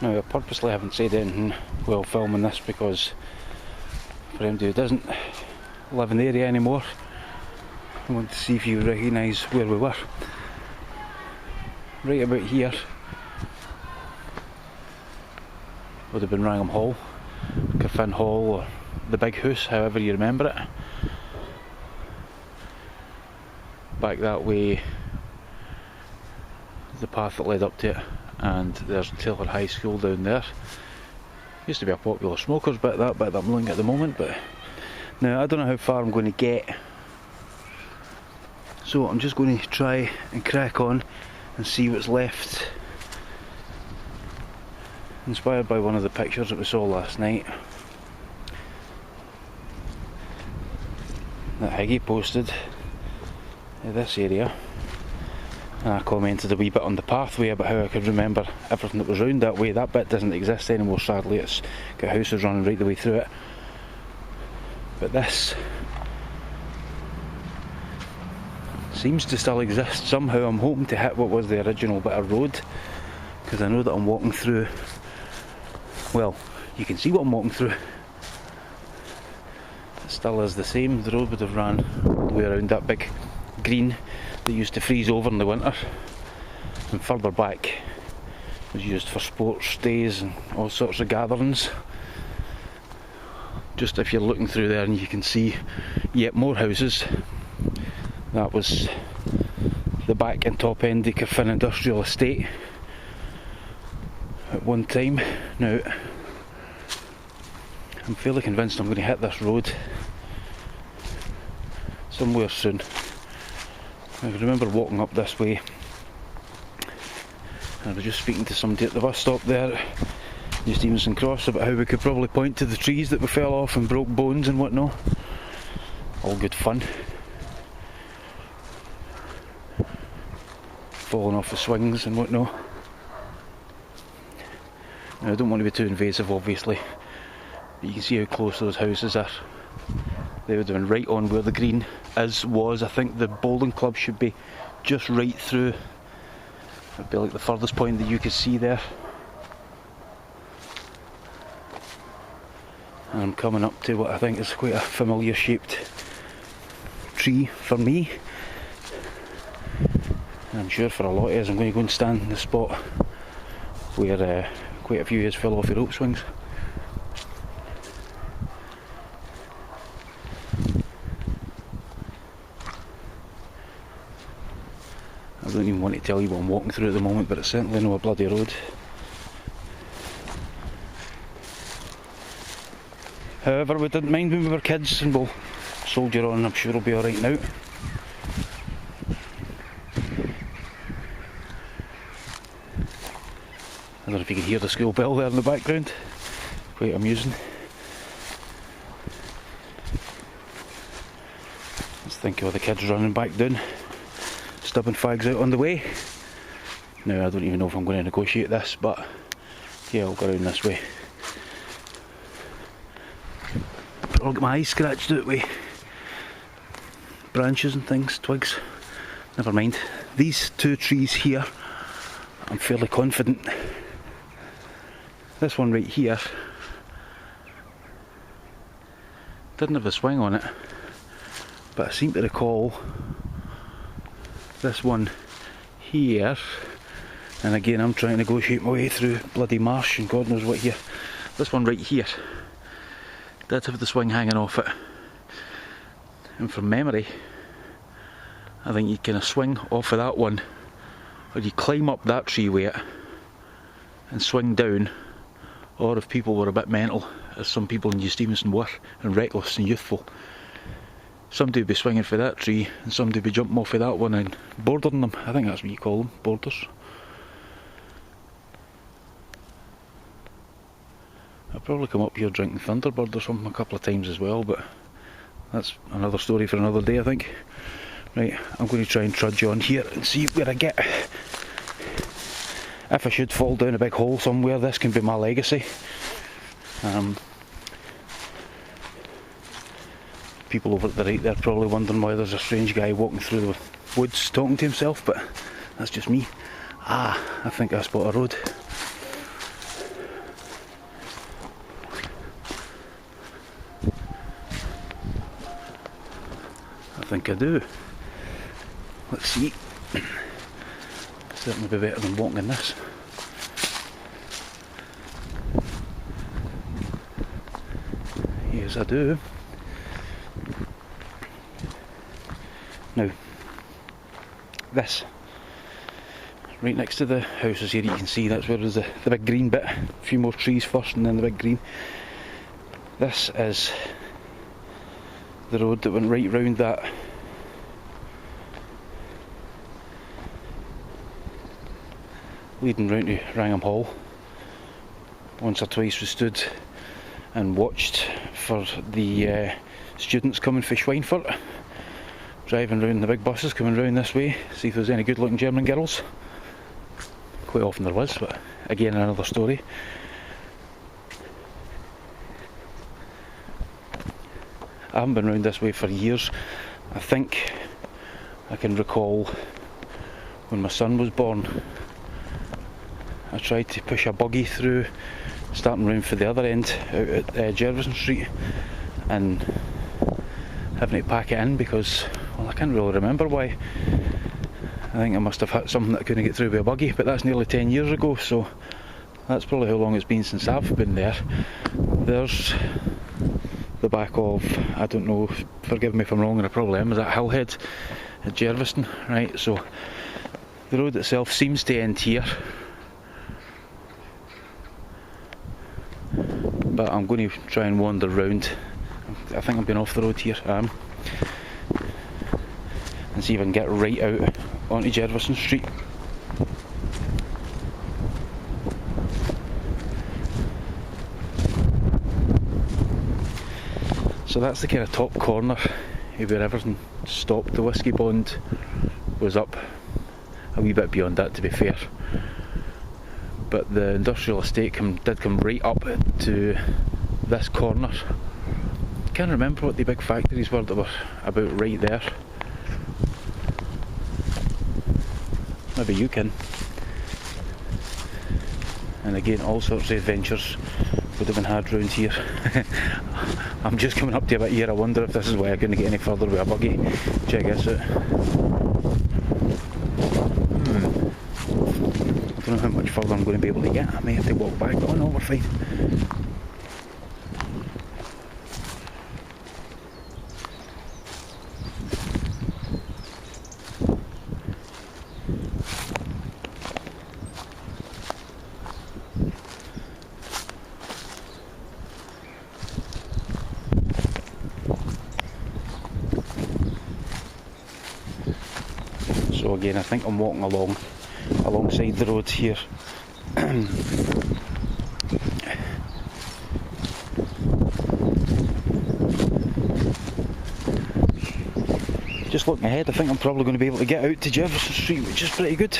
Now, I purposely haven't said anything while filming this because for anybody who doesn't live in the area anymore, I want to see if you recognise where we were. Right about here would have been Wrangholm Hall, Wrangholm Hall, or the Big House, however you remember it. Back that way, the path that led up to it, and there's Taylor High School down there. Used to be a popular smokers bit, that bit that I'm looking at the moment, but now I don't know how far I'm going to get, so I'm just going to try and crack on and see what's left. Inspired by one of the pictures that we saw last night that Higgy posted in this area, and I commented a wee bit on the pathway about how I could remember everything that was round that way. That bit doesn't exist anymore, sadly. It's got houses running right the way through it, but this seems to still exist somehow. I'm hoping to hit what was the original bit of road, because I know that I'm walking through, well, you can see what I'm walking through. It still is the same. The road would have ran all the way around that big green that used to freeze over in the winter, and further back was used for sports days and all sorts of gatherings. Just if you're looking through there and you can see yet more houses, that was the back and top end of Cairfin Industrial Estate at one time. Now, I'm fairly convinced I'm going to hit this road somewhere soon. I remember walking up this way, and I was just speaking to somebody at the bus stop there in Stevenston Cross about how we could probably point to the trees that we fell off and broke bones and whatnot. All good fun. Falling off the swings and whatnot. Now, I don't want to be too invasive, obviously, but you can see how close those houses are. They would have been right on where the green was. I think the bowling club should be just right through. It'd be like the furthest point that you could see there. And I'm coming up to what I think is quite a familiar shaped tree for me. And I'm sure for a lot of us I'm going to go and stand in the spot where quite a few of us fell off the rope swings. I don't even want to tell you what I'm walking through at the moment, but it's certainly not a bloody road. However, we didn't mind when we were kids, and we'll soldier on, and I'm sure it'll be alright now. I don't know if you can hear the school bell there in the background. Quite amusing. Let's think of the kids running back down, stubbing fags out on the way. Now, I don't even know if I'm going to negotiate this, but yeah, I'll go around this way. I'll get my eyes scratched out with branches and things, twigs. Never mind. These two trees here I'm fairly confident. This one right here didn't have a swing on it, but I seem to recall this one here, and again I'm trying to negotiate my way through bloody marsh and God knows what here. This one right here did have the swing hanging off it, and from memory I think you kind of swing off of that one, or you climb up that tree with it and swing down, or if people were a bit mental, as some people in New Stevenston were, and reckless and youthful, somebody would be swinging for that tree and somebody would be jumping off of that one and bordering them. I think that's what you call them, borders. I've probably come up here drinking Thunderbird or something a couple of times as well, but that's another story for another day, I think. Right, I'm going to try and trudge on here and see where I get. If I should fall down a big hole somewhere, this can be my legacy. People over at the right there probably wondering why there's a strange guy walking through the woods talking to himself, but that's just me. I think I spot a road. I think I do. Let's see. Certainly be better than walking in this. Yes, I do. Now, this, right next to the houses here, you can see that's where there's the big green bit. A few more trees first and then the big green. This is the road that went right round that. Leading round to Wrangholm Hall. Once or twice we stood and watched for the students coming for Schweinfurt, driving round the big buses coming round this way, see if there's any good looking German girls. Quite often there was, but again another story. I haven't been round this way for years. I think I can recall when my son was born, I tried to push a buggy through, starting round for the other end out at Stevenston Street, and having to pack it in because, well, I can't really remember why. I think I must have hit something that I couldn't get through with a buggy, but that's nearly 10 years ago, so that's probably how long it's been since I've been there. There's the back of, I don't know, forgive me if I'm wrong and I probably am, is that Hillhead at Stevenston, right? So the road itself seems to end here, but I'm going to try and wander round. I think I'm going off the road here, and see if I can get right out onto Stevenston Street. So that's the kind of top corner where everything stopped. The Whisky Bond was up a wee bit beyond that, to be fair, but the industrial estate did come right up to this corner. I can't remember what the big factories were that were about right there. Maybe you can. And again, all sorts of adventures would have been had round here. I'm just coming up to a bit here. I wonder if this is why I'm going to get any further with a buggy. Check this out. I don't know how much further I'm going to be able to get. I may have to walk back, but no, we're fine. So again, I think I'm walking alongside the road here. Just looking ahead, I think I'm probably going to be able to get out to Stevenston Street, which is pretty good.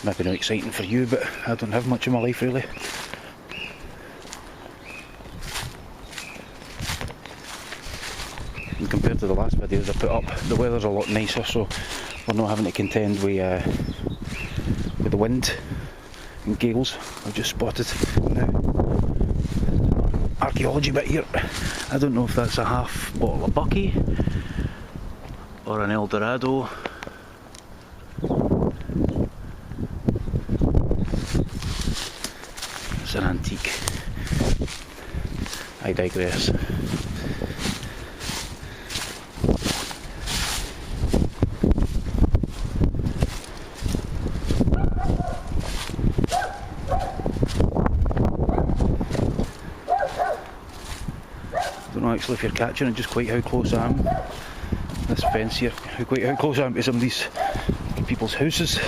Maybe not exciting for you, but I don't have much in my life really. And compared to the last videos I put up, the weather's a lot nicer, so we're not having to contend with with the wind and gales I've just spotted now. Archaeology bit here. I don't know if that's a half bottle of Bucky or an El Dorado. It's an antique. I digress. I don't know actually if you're catching it, just quite how close I am. This fence here, quite how close I am to some of these people's houses. I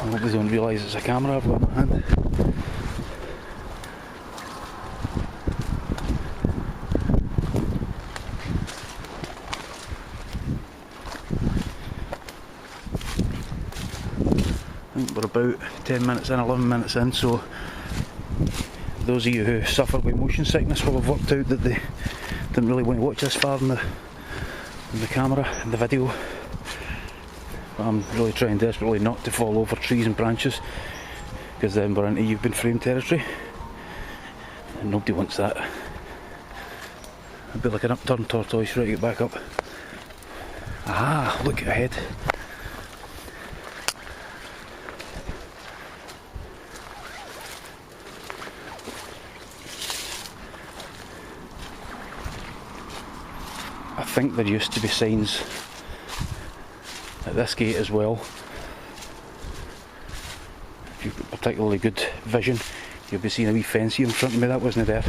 hope they don't realise it's a camera I've got in my hand. I think we're about 10 minutes in, 11 minutes in, so those of you who suffer with motion sickness will have worked out that they didn't really want to watch this far in the camera, in the video. But I'm really trying desperately not to fall over trees and branches, because then we're into you've been framed territory, and nobody wants that. I'd be like an upturned tortoise right to get back up. Aha, look ahead. I think there used to be signs at this gate as well. If you've got particularly good vision, you'll be seeing a wee fence here in front of me. That wasn't there.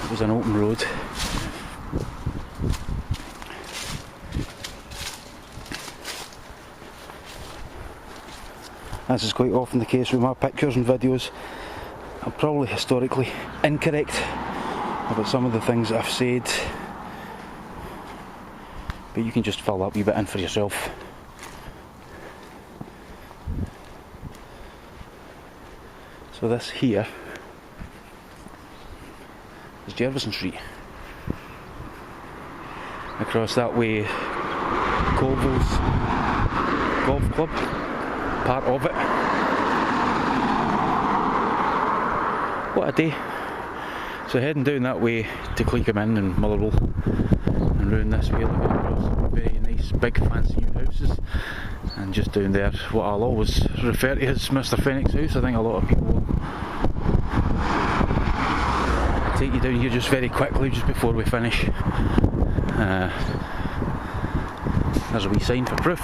It was an open road. As is quite often the case with my pictures and videos, I'm probably historically incorrect about some of the things that I've said, but you can just fill that wee bit in for yourself. So this here is Stevenston Street. Across that way, Colville's Golf Club, part of it. What a day. So heading down that way to Cleekham and Motherwell, and round this way looking across very nice big fancy new houses, and just down there what I'll always refer to as Mr. Fenwick's house. I think a lot of people will take you down here just very quickly just before we finish. There's a wee sign for proof.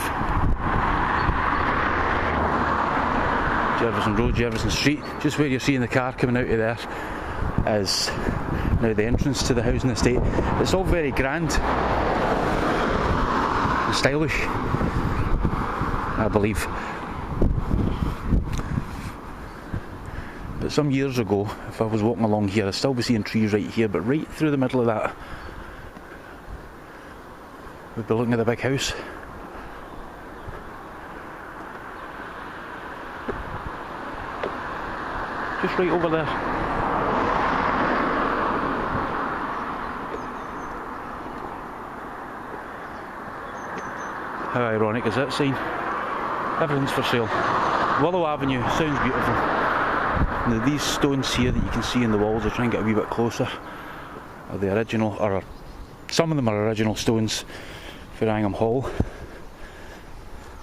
Jerviston Road, Jerviston Street, just where you're seeing the car coming out of there is now the entrance to the housing estate. It's all very grand and stylish, I believe. But some years ago, if I was walking along here, I'd still be seeing trees right here, but right through the middle of that we'd be looking at the big house. Just right over there. How ironic is that sign? Everything's for sale. Willow Avenue, sounds beautiful. Now these stones here that you can see in the walls, I'll try and get a wee bit closer, are the original, or some of them are original stones for Wrangholm Hall.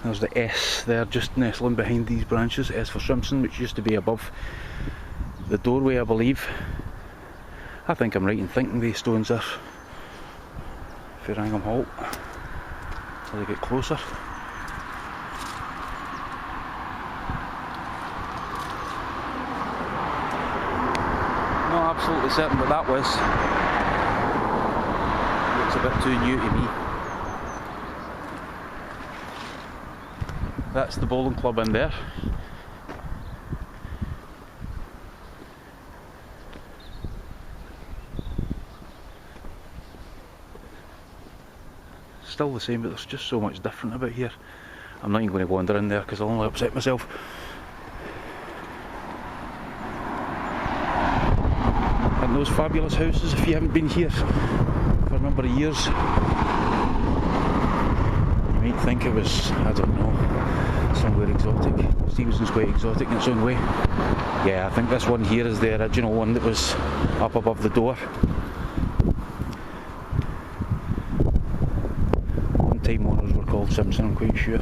There's the S there, just nestling behind these branches, S for Simpson, which used to be above the doorway, I believe. I think I'm right in thinking these stones are for Wrangholm Hall. Till they get closer. Not absolutely certain what that was. Looks a bit too new to me. That's the bowling club in there. Still the same, but there's just so much different about here. I'm not even going to wander in there because I'll only upset myself. And those fabulous houses, if you haven't been here for a number of years, you might might think it was, I don't know, somewhere exotic. Stevenston's quite exotic in its own way. Yeah, I think this one here is the original one that was up above the door. One time owners were called Simpson, I'm quite sure.